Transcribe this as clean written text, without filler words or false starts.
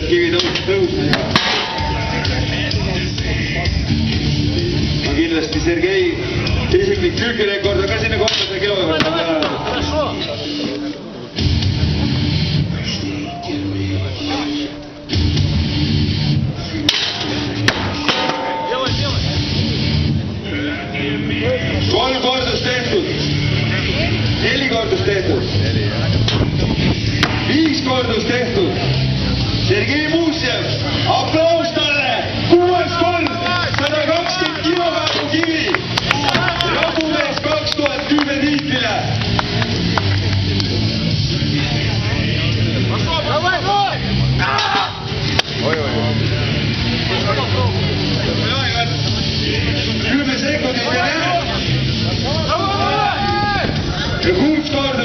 Kivi tõusmisega. Ma kindlasti Sergei isiklik külgirekord on ka sinna 300 kilo juurde. Kolm kordust tehtud, 4 kordust tehtud, 5 kordust tehtud. Sergei Muusjev, aplaus talle, 6. kord, 120 kilogrammi kivi, rabumees 2010 tiitlile. Sekundit ja 6 korda.